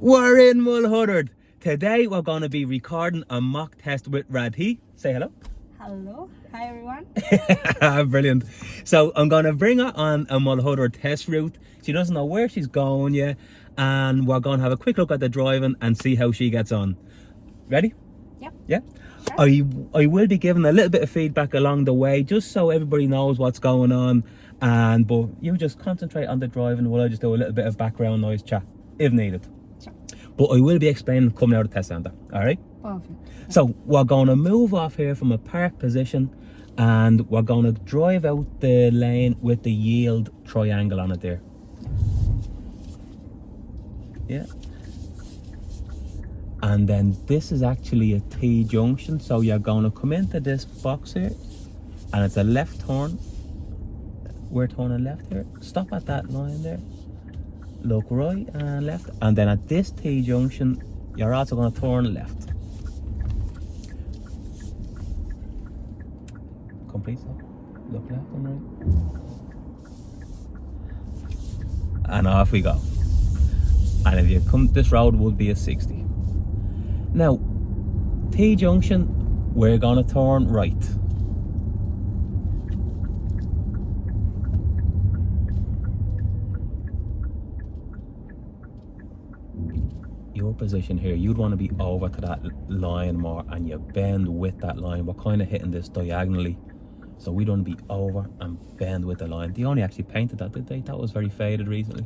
We're in Mulhuddart. Today we're going to be recording a mock test with Riddhi. Say hello. Hello. Hi everyone. Brilliant. So I'm going to bring her on a Mulhuddart test route. She doesn't know where she's going yet. And we're going to have a quick look at the driving and see how she gets on. Ready? Yep. Yeah? Sure. I will be giving a little bit of feedback along the way, just so everybody knows what's going on. But you just concentrate on the driving while I just do a little bit of background noise chat, if needed. Sure. But I will be explaining coming out of the test centre, alright? Perfect. So we're going to move off here from a park position and we're going to drive out the lane with the yield triangle on it there. Yeah. And then this is actually a T junction, so you're going to come into this box here and it's a left turn. We're turning left here. Stop at that line there. Look right and left. And then at this T junction, you're also going to turn left. Complete stop. Look left and right. And off we go. And if you come, this road would be a 60. Now, T junction, we're going to turn right. Your position here, you'd want to be over to that line more and you bend with that line. We're kind of hitting this diagonally, so we don't be over and bend with the line. They only actually painted that, did they? That was very faded recently.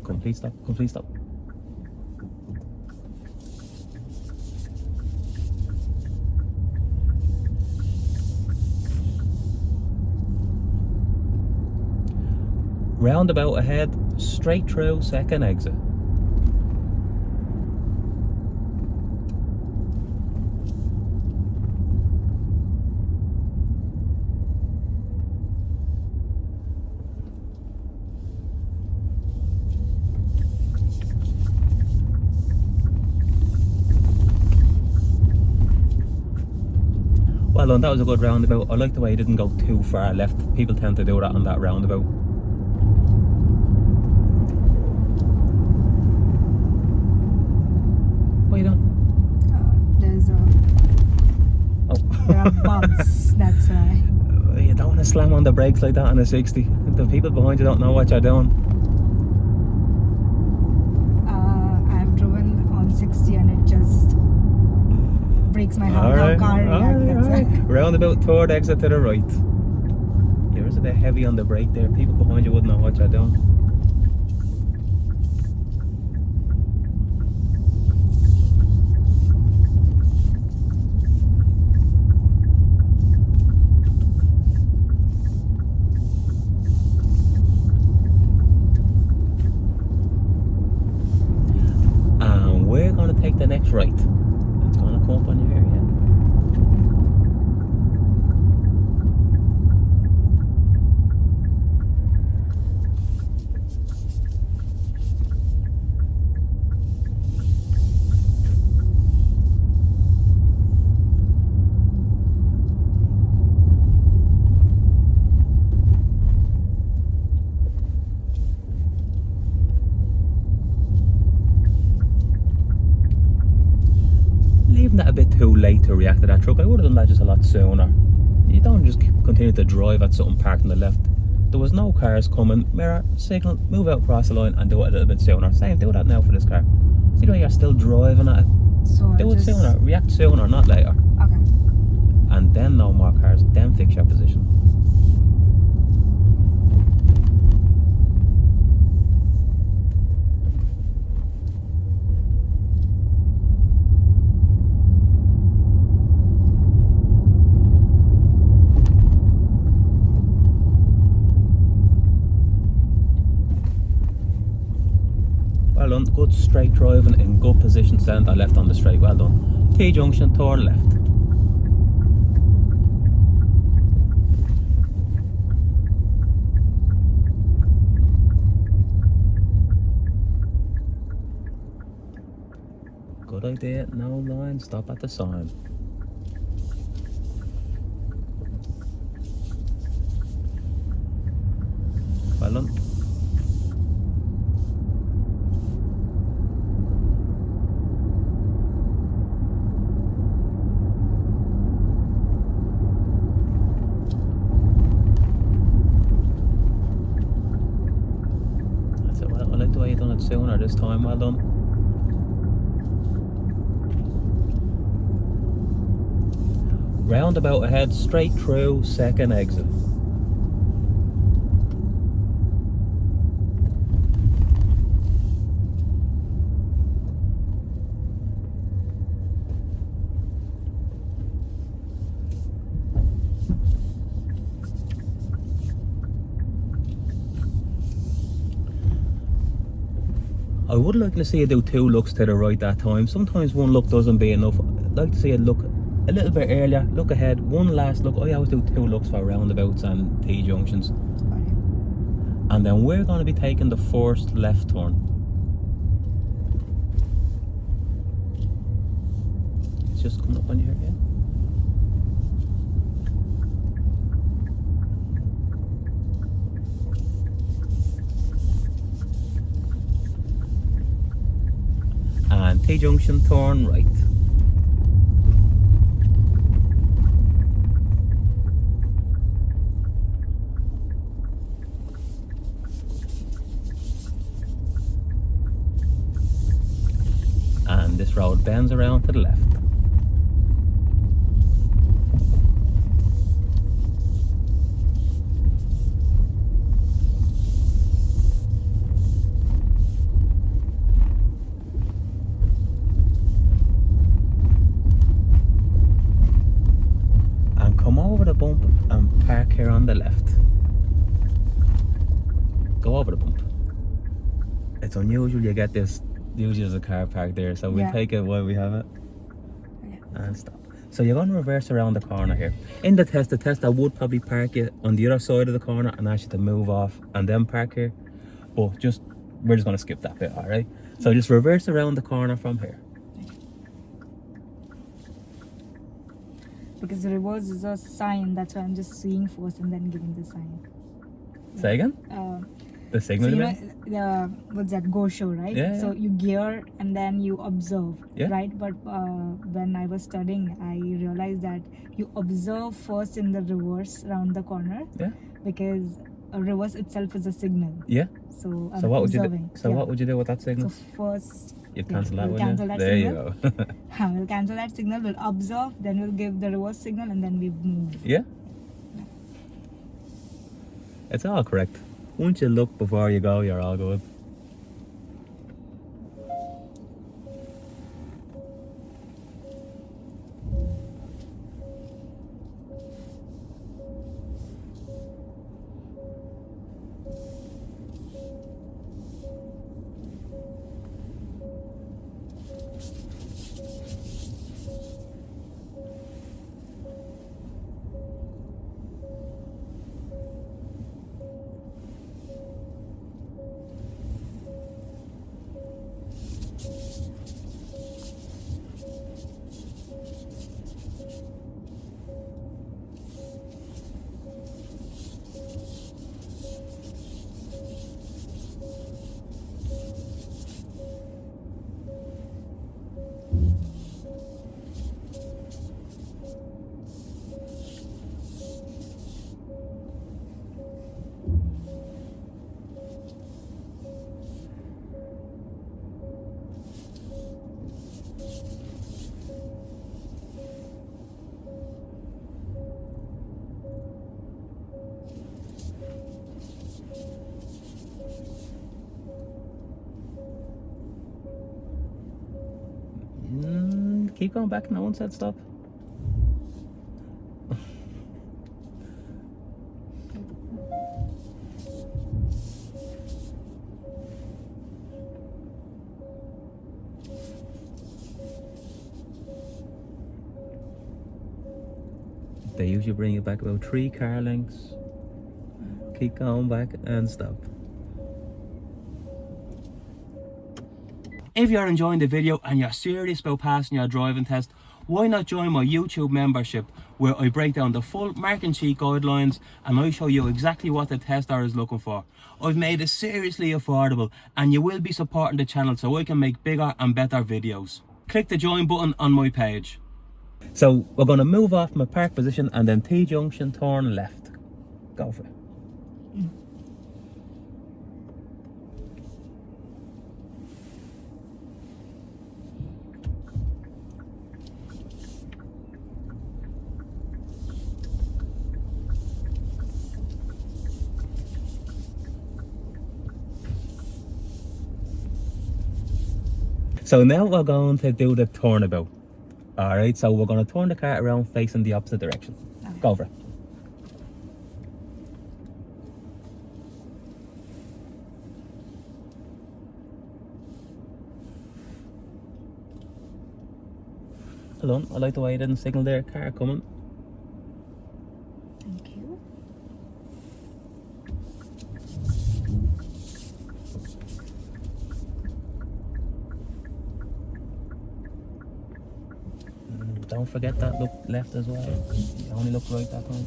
Complete stop, complete stop. Roundabout ahead, straight through, second exit. Well done, that was a good roundabout. I like the way it didn't go too far left. People tend to do that on that roundabout. What are you doing? There are bumps, that's why. You don't want to slam on the brakes like that on a 60. The people behind you don't know what you're doing. I've driven on 60 and it just breaks my heart how car reacts. Roundabout, third exit to the right. Yours a bit heavy on the brake there. People behind you wouldn't know what you're doing. We're going to take the next right. It's going to come up on your area. Leaving that a bit too late to react to that truck. I would have done that just a lot sooner. You don't just continue to drive at something parked on the left. There was no cars coming. Mirror, signal, move out across the line and do it a little bit sooner. Same, do that now for this car. See the way you're still driving at it? So do it sooner, react sooner, not later. Okay. And then no more cars, then fix your position. Well done, good straight driving in good position, centre left on the straight, well done. T junction, turn left. Good idea, no line, stop at the sign. Well done. That's it. Well, I like the way you done it sooner this time. Well done. Roundabout ahead, straight through, second exit. I would like to see you do 2 looks to the right that time. Sometimes 1 look doesn't be enough. I'd like to see you look a little bit earlier, look ahead, 1 last look. I always do 2 looks for roundabouts and T-junctions. And then we're going to be taking the first left turn. It's just coming up on you here again. And T-junction, turn right. And this road bends around to the left. Over the bump and park here on the left. Go over the bump. It's unusual you get this. Usually there's a car parked there, so we'll take it while we have it. And stop. So you're going to reverse around the corner here. In the test I would probably park you on the other side of the corner and ask you to move off and then park here. But we're just going to skip that bit, alright? So just reverse around the corner from here. Because the reverse is a sign, that's why I'm just seeing first and then giving the sign. Say again? The signal, so what's that, GOSHO, right? Yeah, so you gear and then you observe, yeah. right? But when I was studying, I realized that you observe first in the reverse around the corner. Yeah. Because a reverse itself is a signal. Yeah. So I'm what observing. would you do? What would you do with that signal? So first, you'd cancel that we'll one. cancel that there signal. You go. We'll cancel that signal. We'll observe. Then we'll give the reverse signal, and then we move. Yeah. It's all correct. Once you look before you go, you're all good. Keep going back and I won't said stop. They usually bring you back about 3 car lengths. Keep going back and stop. If you're enjoying the video and you're serious about passing your driving test, why not join my YouTube membership where I break down the full marking sheet guidelines and I show you exactly what the tester is looking for. I've made it seriously affordable and you will be supporting the channel so I can make bigger and better videos. Click the join button on my page. So we're going to move off my park position and then T-junction, turn left. Go for it. So now we're going to do the turnabout. Alright, so we're going to turn the car around facing the opposite direction. Okay. Go for it. Hold on, I like the way you didn't signal there, car coming. Thank you. Don't forget that look left as well. You only look right that time.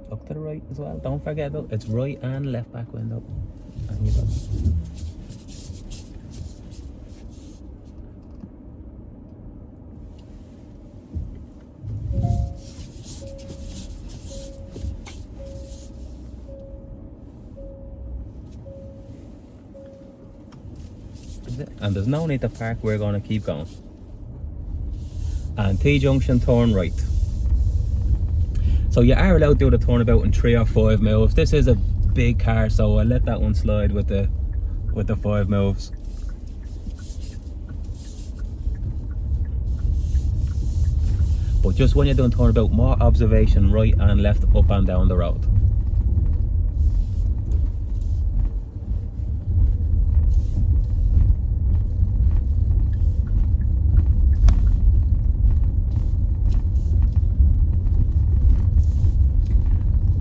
Look to the right as well. Don't forget, look, it's right and left back window. And you go. And there's no need to park, we're going to keep going. And T-junction, turn right. So you are allowed to do the turnabout in 3 or 5 moves. This is a big car, so I'll let that one slide with the 5 moves. But just when you're doing turnabout, more observation right and left, up and down the road.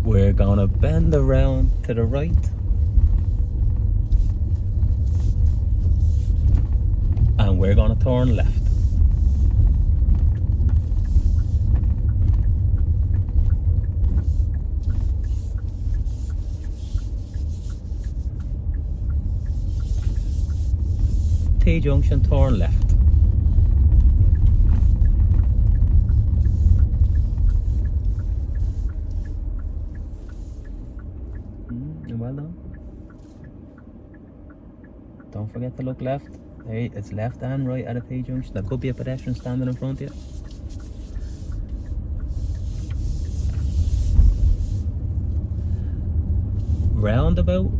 We're gonna bend around to the right. And we're gonna turn left. T-junction, turn left. Well done. Don't forget to look left. Hey, it's left and right at a T-junction. There could be a pedestrian standing in front of you. Roundabout,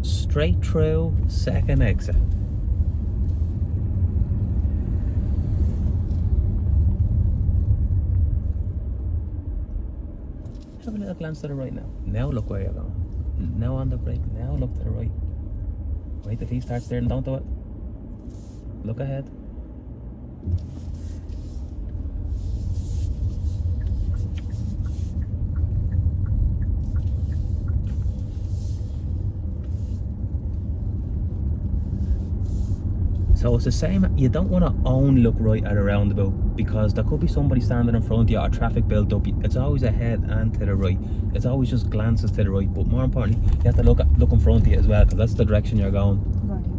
straight through, second exit. Have a little glance to the right now. Now look where you're going. Now on the brake. Now look to the right. Wait till he starts steering. Don't do it. Look ahead. So it's the same, you don't want to only look right at a roundabout because there could be somebody standing in front of you or traffic built up. It's always ahead and to the right. It's always just glances to the right, but more importantly, you have to look in front of you as well because that's the direction you're going. Got it.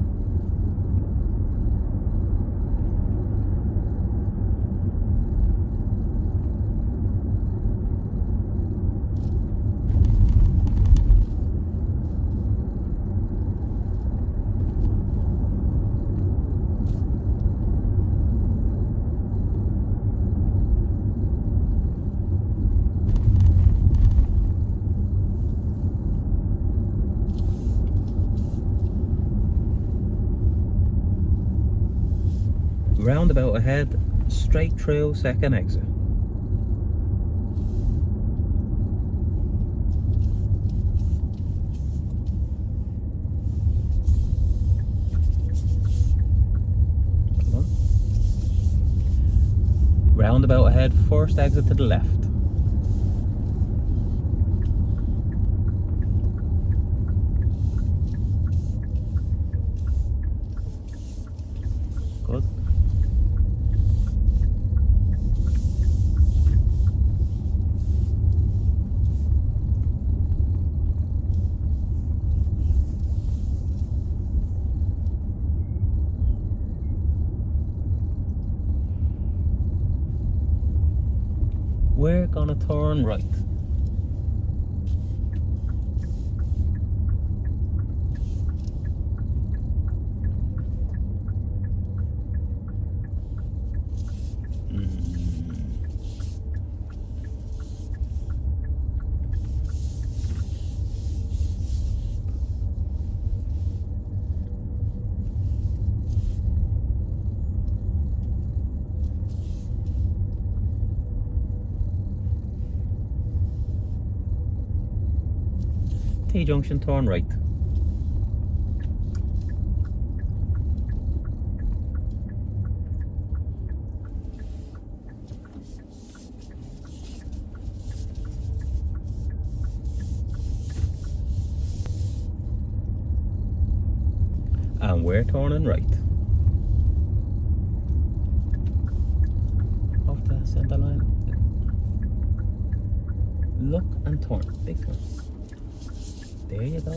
Roundabout ahead, straight through, second exit. Come on. Roundabout ahead, first exit to the left. we're gonna turn right. T-junction, turn right. And we're turning right. Off the centre line. Look and turn. Big turn. There you go.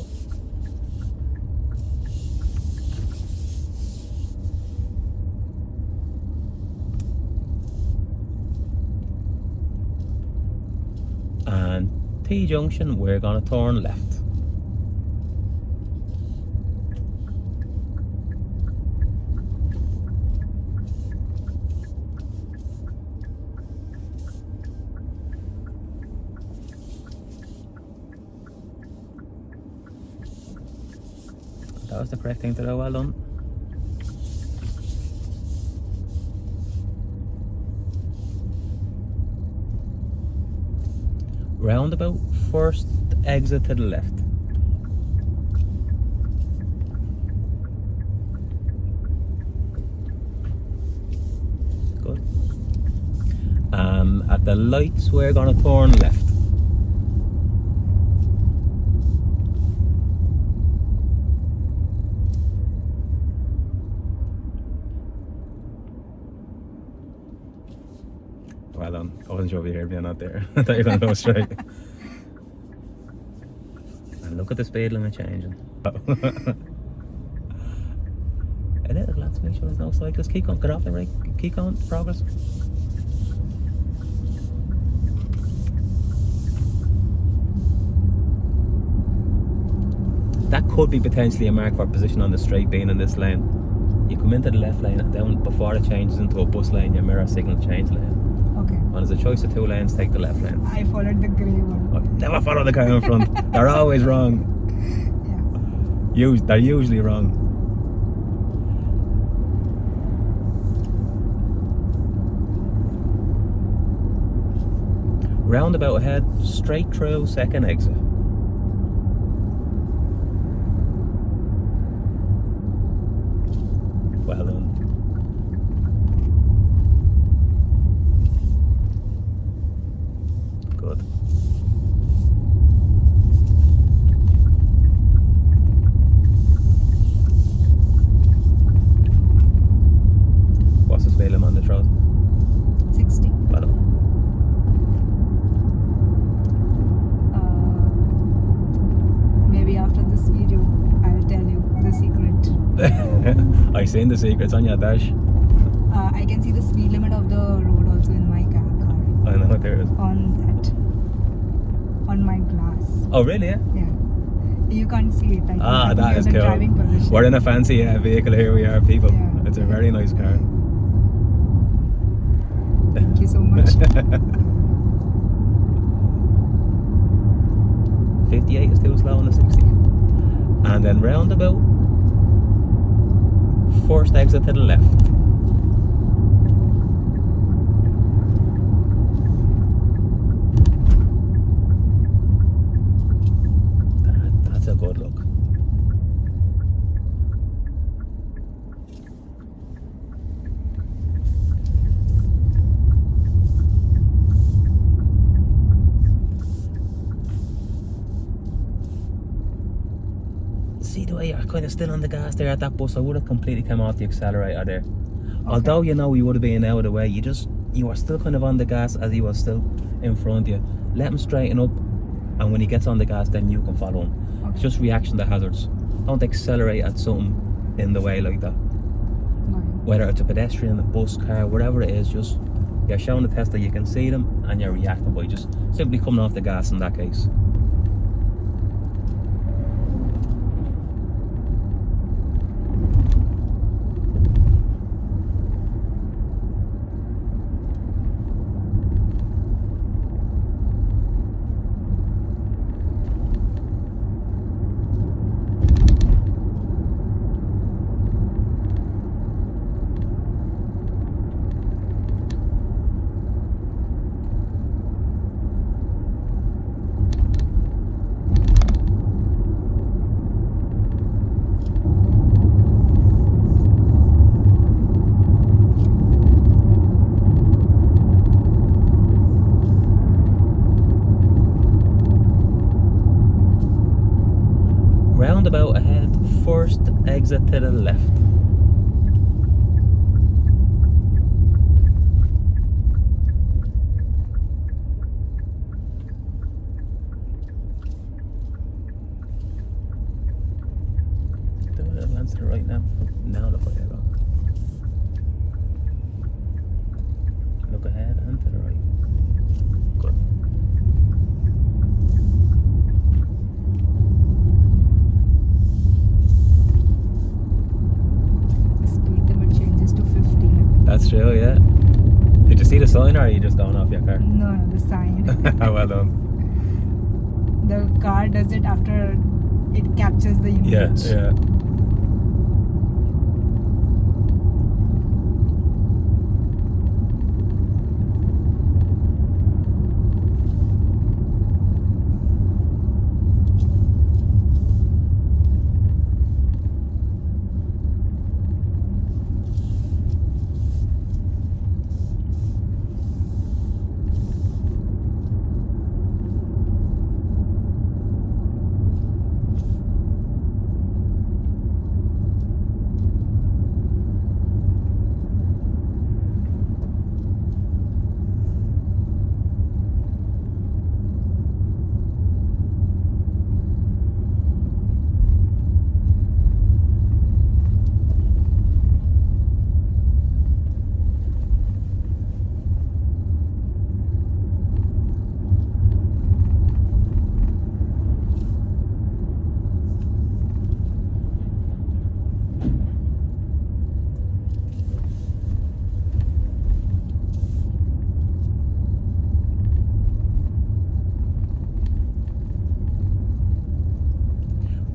And T-junction, we're gonna turn left. That was the correct thing to do, well done. Roundabout, first exit to the left. Good. At the lights, we're gonna turn left. Well done. I wasn't sure if you heard me or not there. I thought you were going to go straight. And look at the speed limit changing. A little glance, make sure there's no cyclists. Keep on, get off the brake. Keep on, progress. That could be potentially a mark for position on the straight being in this lane. You come into the left lane and then before it changes into a bus lane, your mirror signal change lane. Okay. When there's a choice of two lanes, take the left lane. I followed the grey one. Oh, never follow the car in front. They're always wrong. Yeah. They're usually wrong. Roundabout ahead, straight through, second exit. Well done. Good. What's the speed limit on the road? 60. Well done. Maybe after this video, I'll tell you the secret. I seen the secrets on your dash. I can see the speed limit of the road also in my car. I know there is. On my glass. Oh really? Yeah. Yeah. You can't see it. I That is the cool. driving position. We're in a fancy vehicle here. We are, people. Yeah. It's a very nice car. Thank you so much. 58 is too slow on the 60. And then roundabout, first exit to the left. That's a good look. See the way you're kind of still on the gas there at that bus. I would have completely come off the accelerator there. Okay. Although you know you would have been out of the way, you were still kind of on the gas as he was still in front of you. Let him straighten up, and when he gets on the gas, then you can follow him. Okay. It's just reaction to hazards. Don't accelerate at something in the way like that. No. Whether it's a pedestrian, a bus, car, whatever it is, just you're showing the test that you can see them, and you're reacting by just simply coming off the gas in that case. Roundabout ahead, first exit to the left. Do a little glance to the right now. Now look where you're going. Look ahead and to the right. Good. That's true, yeah. Did you see the sign, or are you just going off your car? No, the sign. Well done. The car does it after it captures the image. Yeah.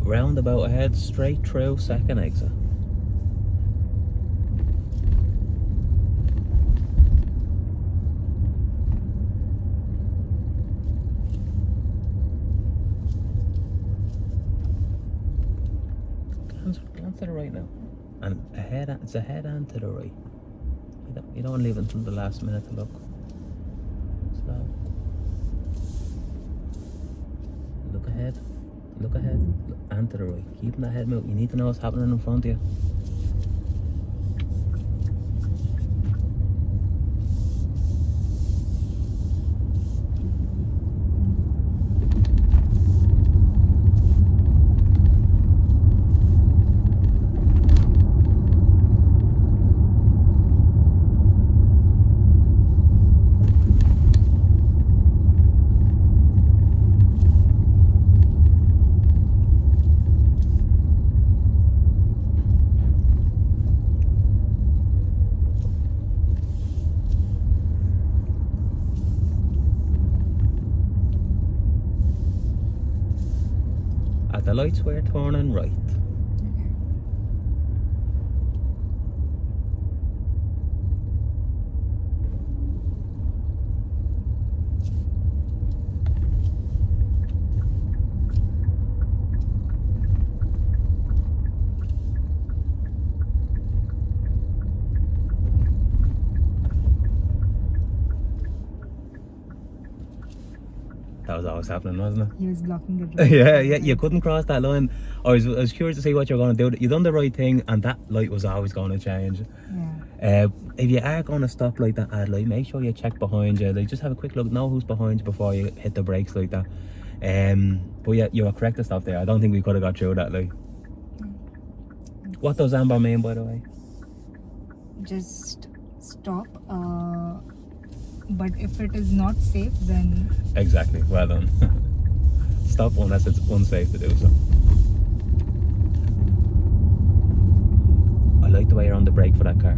Roundabout ahead, straight through, second exit. Glance to the right now. And ahead, it's ahead and to the right. You don't leave it until the last minute to look. Slow. Look ahead. Look ahead and to the right. Keeping that head moving. You need to know what's happening in front of you. At the lights we're turning right. That was always happening, wasn't it? He was blocking the road. Yeah, you couldn't cross that line. I was curious to see what you're going to do. You done the right thing, and that light was always going to change. Yeah. If you are going to stop like that at light, make sure you check behind you. Like, just have a quick look, know who's behind you before you hit the brakes like that. But yeah, you were correct to stop there. I don't think we could have got through that light. What does amber mean, by the way? Just stop. but if it is not safe, then Exactly. Well done. Stop unless it's unsafe to do so. I like the way you're on the brake for that car.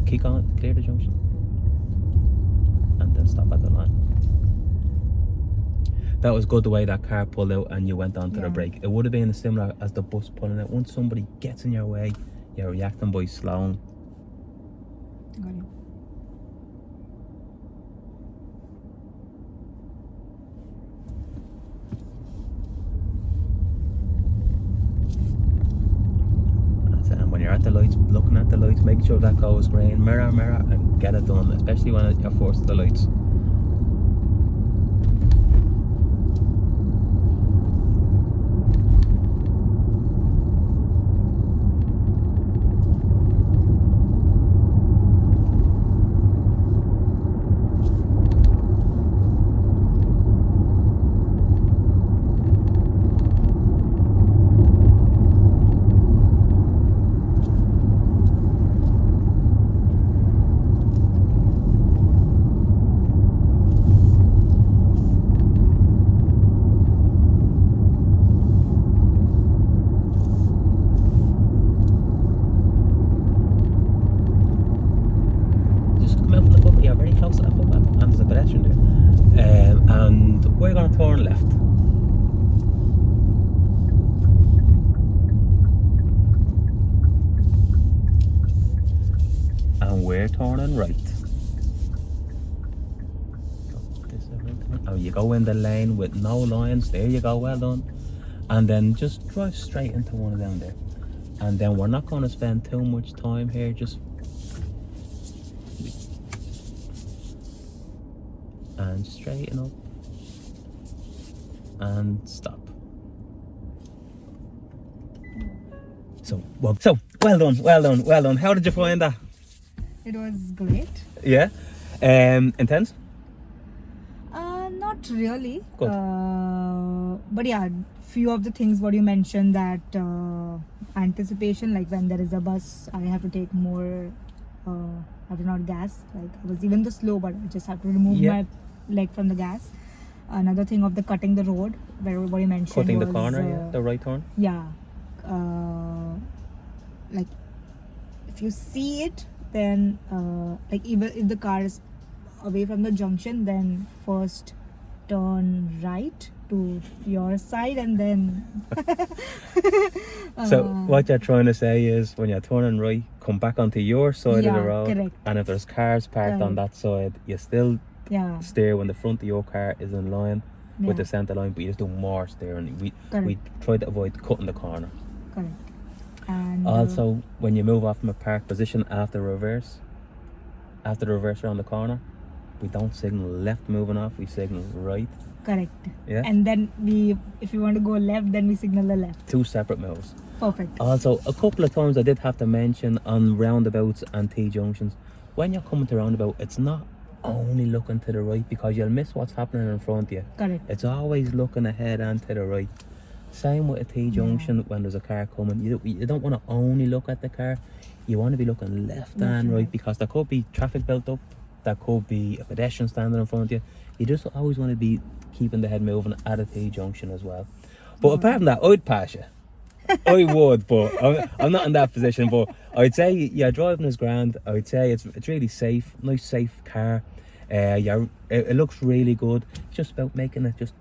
Keep on, clear the junction, and then stop at the line. That was good the way that car pulled out and you went onto the brake. It would have been similar as the bus pulling out. Once somebody gets in your way, you're reacting by slowing. got it. That's it. And when you're at the lights, looking at the lights, make sure that goes green. Mirror, mirror, and get it done, especially when you're forced to the lights. And we're going to turn left. And we're turning right. And you go in the lane with no lines. There you go, well done. And then just drive straight into one of them there. And then we're not going to spend too much time here, just and straighten up and stop. So well done. How did you find that? It was great. Yeah. Intense? Not really. Good. But yeah, few of the things what you mentioned, that anticipation, like when there is a bus, I have to take more. I have to not gas. Like I was even the slow, but I just have to remove my leg from the gas. Another thing of the cutting the road, where what you mentioned, cutting was, the corner, the right turn. Yeah. Like if you see it, then like even if the car is away from the junction, then first turn right to your side and then so what you're trying to say is when you're turning right, come back onto your side of the road. Correct. And if there's cars parked on that side, you still steer when the front of your car is in line with the centre line, but you just do more steering. We try to avoid cutting the corner. Correct. And also when you move off from a park position after the reverse around the corner, we don't signal left moving off, we signal right. Correct. Yeah. And then if you want to go left, then we signal the left. Two separate moves. Perfect. Also, a couple of times I did have to mention on roundabouts and T-junctions, when you're coming to roundabout, it's not only looking to the right, because you'll miss what's happening in front of you. Correct. It's always looking ahead and to the right. Same with a T-junction when there's a car coming. You don't want to only look at the car. You want to be looking left and right, because there could be traffic built up. There could be a pedestrian standing in front of you. You just always want to be keeping the head moving at a T-junction as well. But apart from that, I'd pass you. I would, but I'm not in that position. But I'd say your driving is grand. I'd say it's really safe, nice safe car. It looks really good. It's just about making it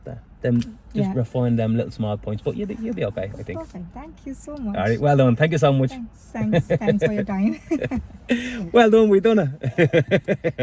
refine them little small points. But you'll be okay, I think. Perfect. Thank you so much. All right, well done. Thank you so much. Thanks for your time. Well done. We done it.